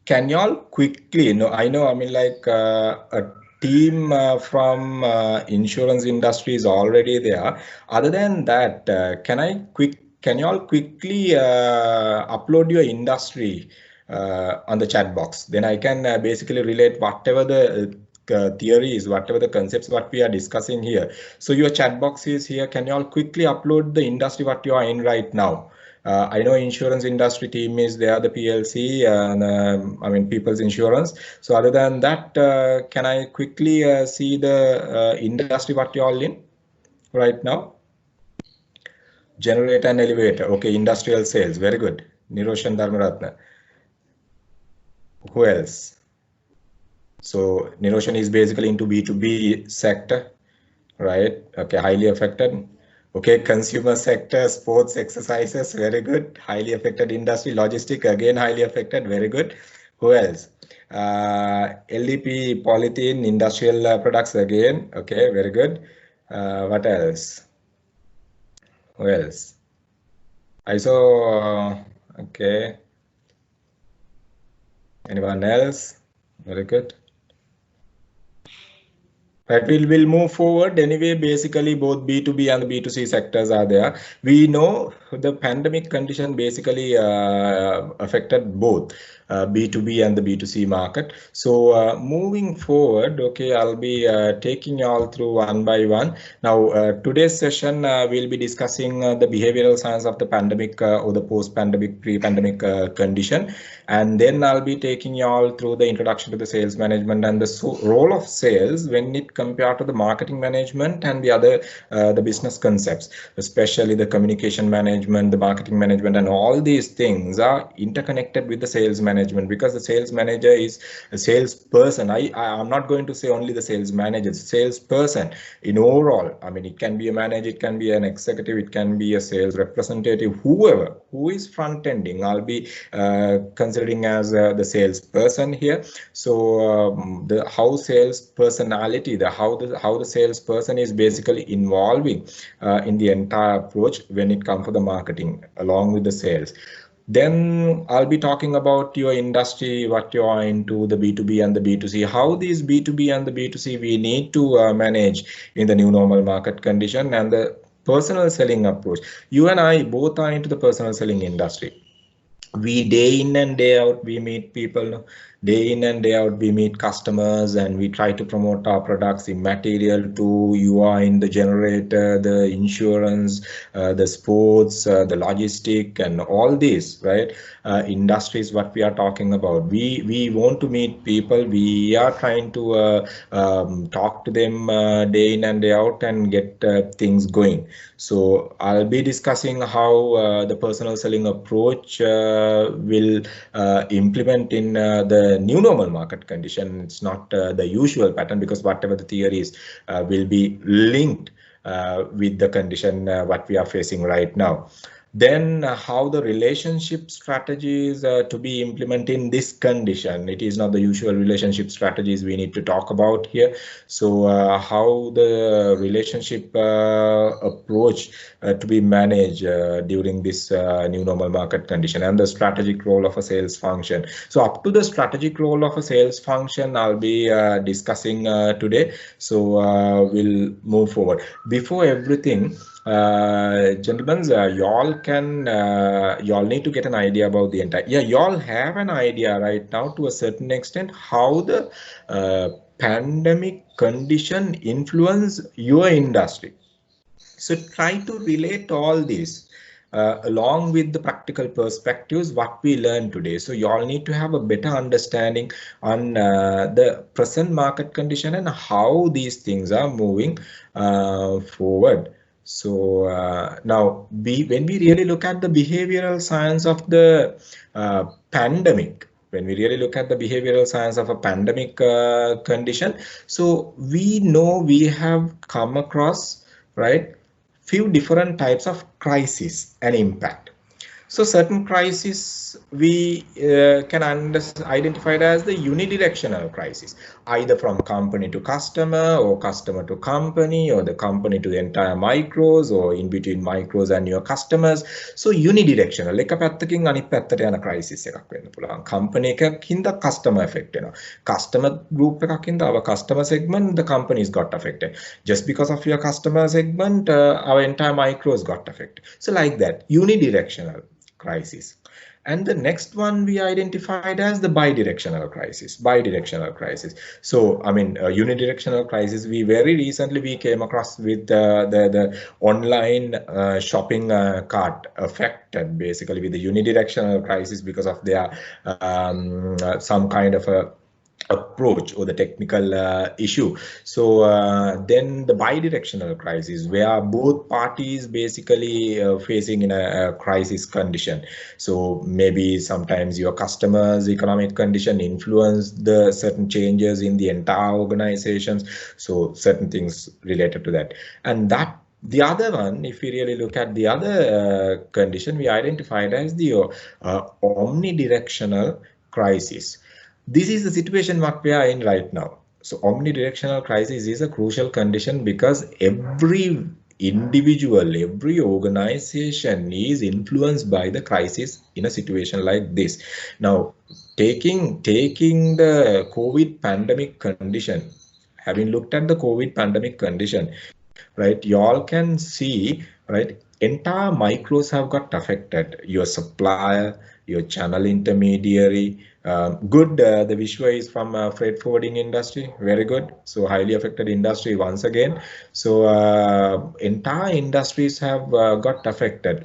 can y'all quickly, no, I know, I mean, like a team from insurance industry is already there. Other than that, can y'all quickly upload your industry on the chat box? Then I can basically relate whatever the theories, whatever the concepts what we are discussing here. So your chat box is here. Can you all quickly upload the industry what you are in right now? I know insurance industry team is there, the PLC, and I mean People's Insurance. So other than that, can I quickly see the industry what you all in right now? Generator and elevator. Okay, industrial sales. Very good. Niroshan Dharmaratna. Who else? So Niroshan is basically into B2B sector, right? Okay, highly affected. Okay, consumer sector, sports, exercises, very good. Highly affected industry, logistic, again highly affected, very good. Who else? LDP, polythene, industrial products, again. Okay, very good. What else? Who else? I saw, okay. Anyone else? Very good. Right, we'll move forward anyway. Basically, both B2B and the B2C sectors are there. We know the pandemic condition basically affected both B2B and the B2C market. So moving forward, okay, I'll be taking you all through one by one. Now, today's session we'll be discussing the behavioral science of the pandemic or the post-pandemic, pre-pandemic condition, and then I'll be taking you all through the introduction to the sales management and the role of sales when it compared to the marketing management and the other the business concepts, especially the communication management, the marketing management, and all these things are interconnected with the sales management, because the sales manager is a salesperson. I'm not going to say only the sales manager, salesperson in overall. I mean, it can be a manager, it can be an executive, it can be a sales representative, whoever who is front ending, I'll be considering as the salesperson here. So the how sales personality, how the salesperson is basically involving in the entire approach when it comes to the marketing along with the sales. Then I'll be talking about your industry, what you are into, the B2B and the B2C, how these B2B and the B2C we need to manage in the new normal market condition, and the personal selling approach. You and I both are into the personal selling industry. We day in and day out we meet people, day in and day out we meet customers, and we try to promote our products, immaterial to you are in the generator, the insurance, the sports, the logistic, and all these, right? Industries what we are talking about, we want to meet people, we are trying to talk to them day in and day out and get things going. So I'll be discussing how the personal selling approach will implement in the new normal market condition. It's not the usual pattern, because whatever the theories will be linked with the condition what we are facing right now. Then how the relationship strategies to be implemented in this condition. It is not the usual relationship strategies we need to talk about here. So how the relationship approach to be managed during this new normal market condition, and the strategic role of a sales function. So up to the strategic role of a sales function I'll be discussing today. So we'll move forward. Before everything, gentlemen, y'all need to get an idea about the entire, y'all have an idea right now to a certain extent how the pandemic condition influence your industry. So try to relate all this along with the practical perspectives what we learned today. So you all need to have a better understanding on the present market condition and how these things are moving forward. So now when we really look at the behavioral science of the pandemic, when we really look at the behavioral science of a pandemic condition, so we know we have come across, right, few different types of crisis and impact. So certain crises we can identify it as the unidirectional crisis, either from company to customer or customer to company or the company to the entire micros or in between micros and your customers. So unidirectional. එක පැත්තකින් අනිත් පැත්තට යන crisis එකක් වෙන්න පුළුවන්. company එකක් හින්දා customer affect වෙනවා. customer group එකක් හින්දා our customer segment the companies got affected. Just because of your customer segment our entire micros got affected. So like that unidirectional crisis. And the next one we identified as the bidirectional crisis. Bidirectional crisis. So, I mean, unidirectional crisis. We very recently we came across with the online shopping cart affected basically with the unidirectional crisis because of their some kind of a approach or the technical issue. So then the bidirectional crisis where both parties basically facing in a crisis condition. So maybe sometimes your customers' economic condition influence the certain changes in the entire organizations. So certain things related to that. And that the other one, if we really look at the other condition, we identified as the omnidirectional crisis. This is the situation what we are in right now. So omnidirectional crisis is a crucial condition because every individual, every organization is influenced by the crisis in a situation like this. Now, taking the COVID pandemic condition, having looked at the COVID pandemic condition, right, you all can see, right, entire micros have got affected. Your supplier, your channel intermediary, good. The Vishwa is from freight forwarding industry. Very good. So highly affected industry once again. So entire industries have got affected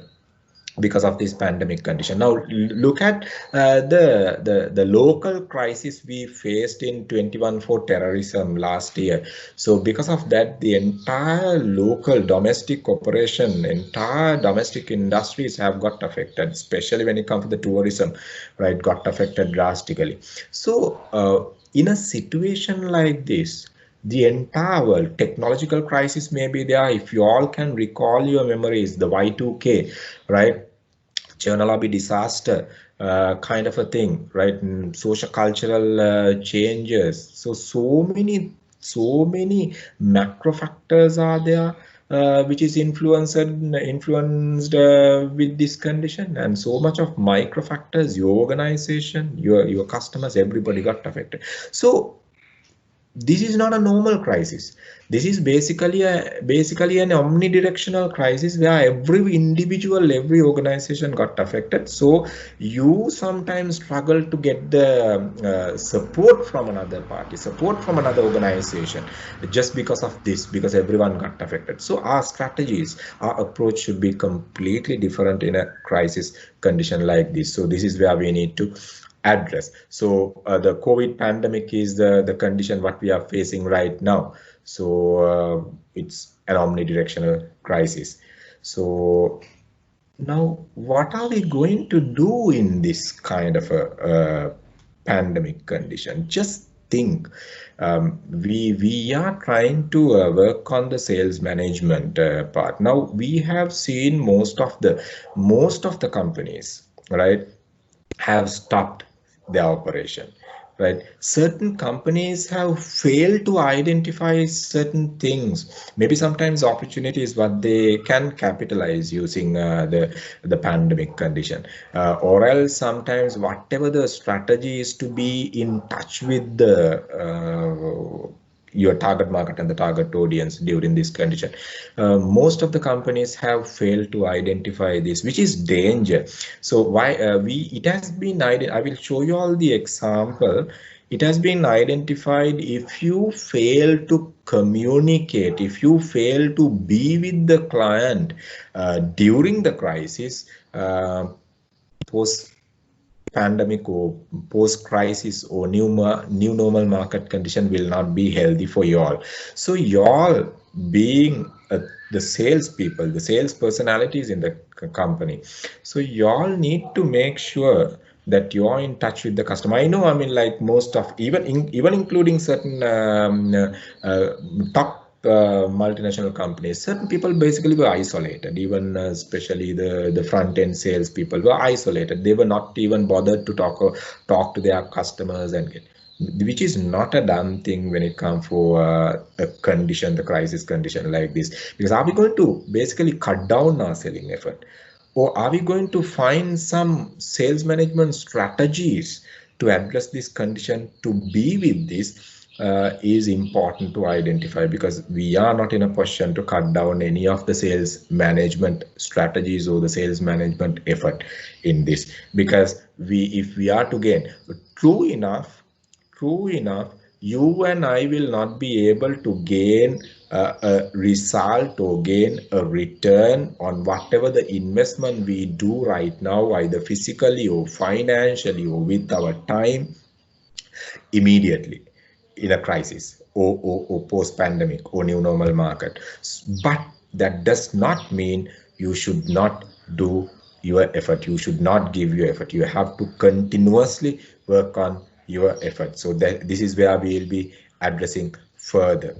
because of this pandemic condition. Now look at the local crisis we faced in 21 for terrorism last year. So because of that, the entire local domestic operation, entire domestic industries have got affected, especially when it comes to the tourism, right, got affected drastically. So in a situation like this, the entire world, technological crisis may be there. If you all can recall your memories, the Y2K, right? Chernobyl disaster kind of a thing, right? And social cultural changes. So many macro factors are there which is influenced with this condition, and so much of micro factors, your organization, your customers, everybody got affected. So this is not a normal crisis. This is basically an omnidirectional crisis where every individual, every organization got affected. So you sometimes struggle to get the support from another party, support from another organization, just because of this, because everyone got affected. So our strategies, our approach should be completely different in a crisis condition like this. So this is where we need to address. So the COVID pandemic is the condition what we are facing right now. So it's an omnidirectional crisis. So now what are we going to do in this kind of a pandemic condition? Just think. We are trying to work on the sales management part. Now we have seen most of the companies, right, have stopped their operation, right? Certain companies have failed to identify certain things. Maybe sometimes opportunities what they can capitalize using the pandemic condition, or else sometimes whatever the strategy is to be in touch with the your target market and the target audience during this condition. Most of the companies have failed to identify this, which is danger. So why it has been I will show you all the example. It has been identified if you fail to communicate, if you fail to be with the client during the crisis, post pandemic or post crisis or new normal market condition will not be healthy for you all. So you all being the sales people, the sales personalities in the company, so you all need to make sure that you're in touch with the customer. I know, I mean, like most of even including certain top multinational companies, certain people basically were isolated. Even especially the front end sales people were isolated. They were not even bothered to talk to their customers, and which is not a dumb thing when it comes for a condition, the crisis condition like this. Because are we going to basically cut down our selling effort, or are we going to find some sales management strategies to address this condition to be with this? Is important to identify, because we are not in a position to cut down any of the sales management strategies or the sales management effort in this, because if we are to gain, true enough, you and I will not be able to gain a result or gain a return on whatever the investment we do right now, either physically or financially or with our time, immediately in a crisis or post-pandemic or new normal market. But that does not mean you should not do your effort. You should not give your effort. You have to continuously work on your effort. So that this is where we will be addressing further.